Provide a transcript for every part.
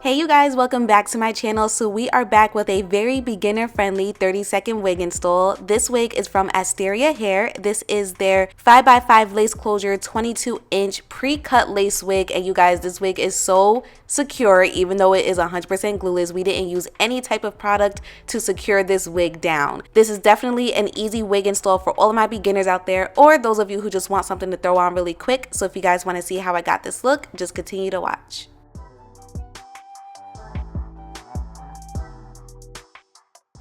Hey you guys, welcome back to my channel. So we are back with a very beginner friendly 30-second wig install. This wig is from Asteria Hair. This is their 5x5 lace closure 22-inch pre-cut lace wig, and you guys, this wig is so secure. Even though it is 100% glueless, we didn't use any type of product to secure this wig down. This is definitely an easy wig install for all of my beginners out there, or those of you who just want something to throw on really quick. So if you guys want to see how I got this look, just continue to watch.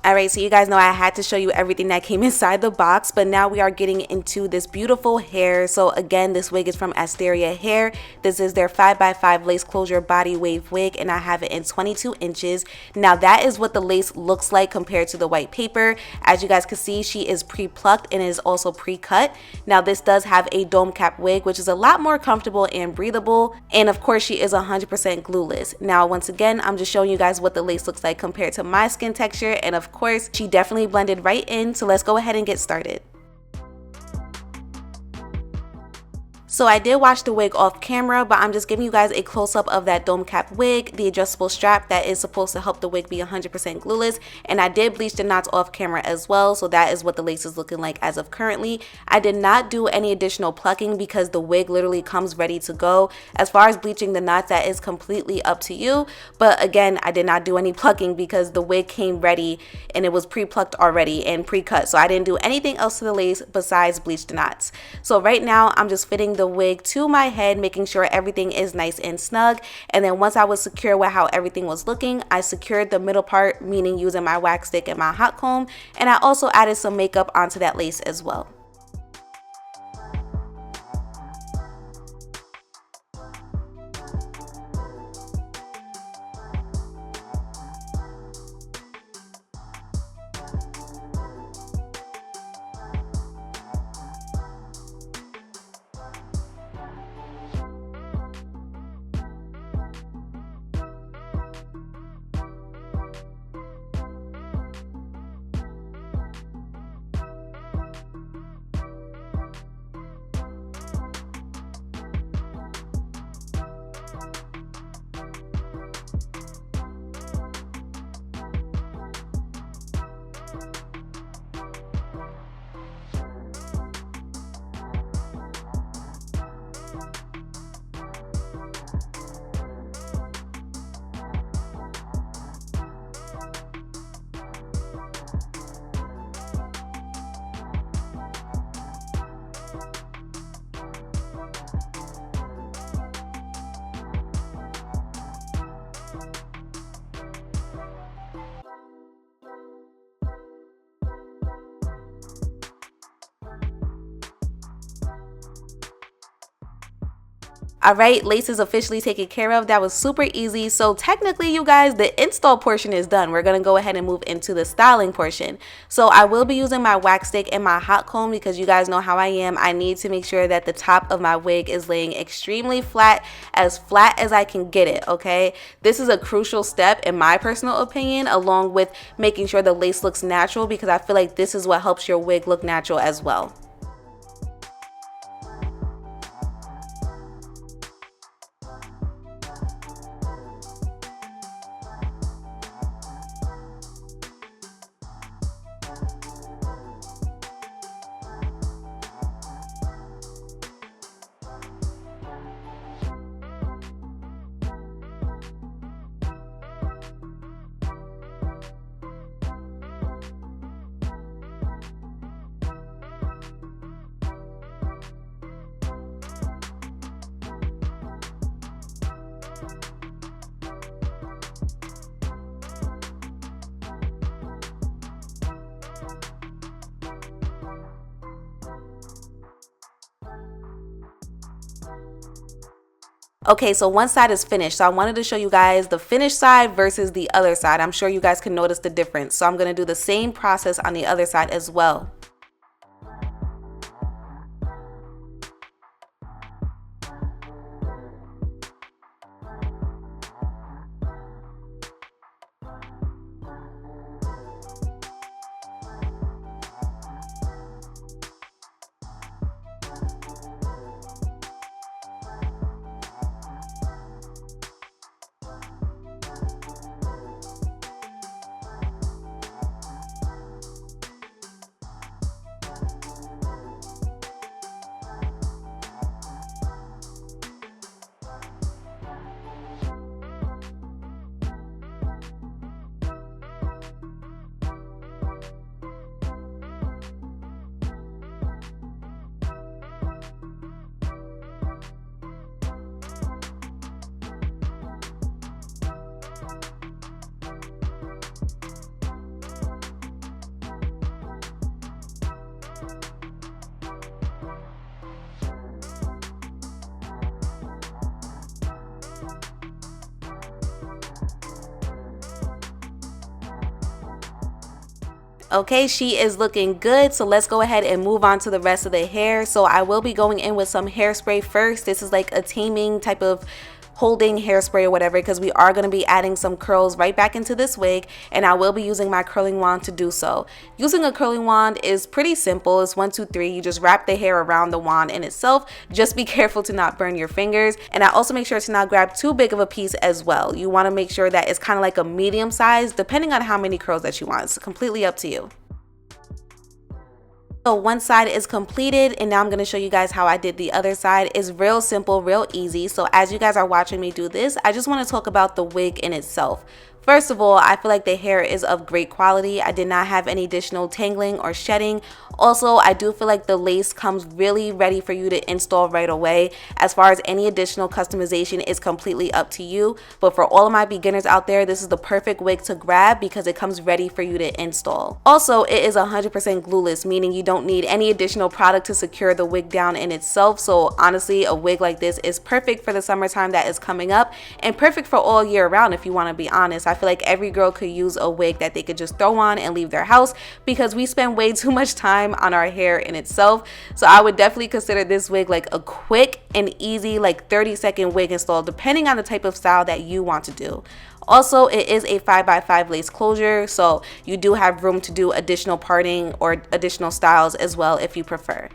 Alright, so you guys know I had to show you everything that came inside the box, but now we are getting into this beautiful hair. So again, this wig is from Asteria Hair. This is their 5x5 lace closure body wave wig, and I have it in 22 inches. Now that is what the lace looks like compared to the white paper. As you guys can see, she is pre-plucked and is also pre-cut. Now this does have a dome cap wig, which is a lot more comfortable and breathable, and of course she is 100% glueless. Now once again, I'm just showing you guys what the lace looks like compared to my skin texture, and of course she definitely blended right in. So let's go ahead and get started. So I did wash the wig off camera, but I'm just giving you guys a close-up of that dome cap wig, the adjustable strap that is supposed to help the wig be 100% glueless, and I did bleach the knots off camera as well. So that is what the lace is looking like as of currently. I did not do any additional plucking because the wig literally comes ready to go. As far as bleaching the knots, that is completely up to you, but again, I did not do any plucking because the wig came ready and it was pre-plucked already and pre-cut, so I didn't do anything else to the lace besides bleach the knots. So right now I'm just fitting the wig to my head, making sure everything is nice and snug, and then once I was secure with how everything was looking, I secured the middle part, meaning using my wax stick and my hot comb, and I also added some makeup onto that lace as well. Alright, lace is officially taken care of. That was super easy. So technically, you guys, the install portion is done. We're going to go ahead and move into the styling portion. So I will be using my wax stick and my hot comb because you guys know how I am. I need to make sure that the top of my wig is laying extremely flat as I can get it, okay? This is a crucial step in my personal opinion, along with making sure the lace looks natural, because I feel like this is what helps your wig look natural as well. Okay, so one side is finished, so I wanted to show you guys the finished side versus the other side. I'm sure you guys can notice the difference, so I'm going to do the same process on the other side as well. Okay, she is looking good, so let's go ahead and move on to the rest of the hair. So I will be going in with some hairspray first. This is like a taming type of holding hairspray or whatever, because we are going to be adding some curls right back into this wig, and I will be using my curling wand to do so. Using a curling wand is pretty simple. It's 1, 2, 3. You just wrap the hair around the wand in itself. Just be careful to not burn your fingers, and I also make sure to not grab too big of a piece as well. You want to make sure that it's kind of like a medium size, depending on how many curls that you want. It's completely up to you. So one side is completed, and now I'm going to show you guys how I did the other side. It's real simple, real easy. So as you guys are watching me do this, I just want to talk about the wig in itself. First of all, I feel like the hair is of great quality. I did not have any additional tangling or shedding. Also, I do feel like the lace comes really ready for you to install right away. As far as any additional customization is completely up to you. But for all of my beginners out there, this is the perfect wig to grab because it comes ready for you to install. Also, it is 100% glueless, meaning you don't need any additional product to secure the wig down in itself. So honestly, a wig like this is perfect for the summertime that is coming up, and perfect for all year round if you want to be honest. I feel like every girl could use a wig that they could just throw on and leave their house, because we spend way too much time on our hair in itself. So I would definitely consider this wig like a quick and easy, like 30-second wig install, depending on the type of style that you want to do. Also, it is a 5x5 lace closure, so you do have room to do additional parting or additional styles as well if you prefer.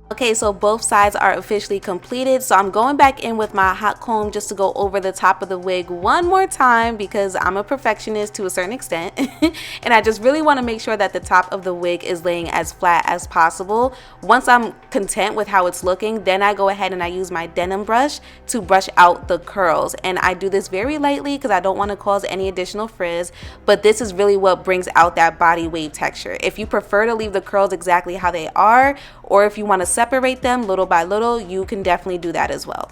Okay, so both sides are officially completed, so I'm going back in with my hot comb just to go over the top of the wig one more time, because I'm a perfectionist to a certain extent and I just really want to make sure that the top of the wig is laying as flat as possible. Once I'm content with how it's looking, then I go ahead and I use my denim brush to brush out the curls, and I do this very lightly because I don't want to cause any additional frizz, but this is really what brings out that body wave texture. If you prefer to leave the curls exactly how they are, or if you want to separate them little by little, you can definitely do that as well.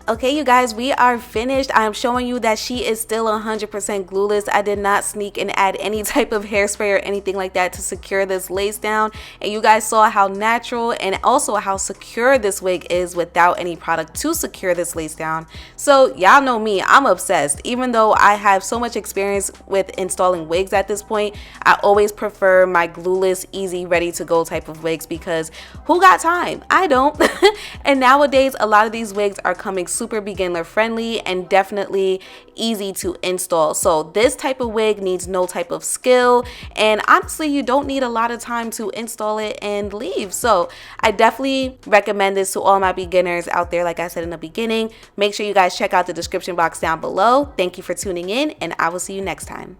Okay, you guys, we are finished. I am showing you that she is still 100% glueless. I did not sneak and add any type of hairspray or anything like that to secure this lace down. And you guys saw how natural and also how secure this wig is without any product to secure this lace down. So y'all know me, I'm obsessed. Even though I have so much experience with installing wigs at this point, I always prefer my glueless, easy, ready to go type of wigs, because who got time? I don't. And nowadays, a lot of these wigs are coming super beginner friendly and definitely easy to install. So this type of wig needs no type of skill, and honestly you don't need a lot of time to install it and leave. So I definitely recommend this to all my beginners out there. Like I said in the beginning, make sure you guys check out the description box down below. Thank you for tuning in, and I will see you next time.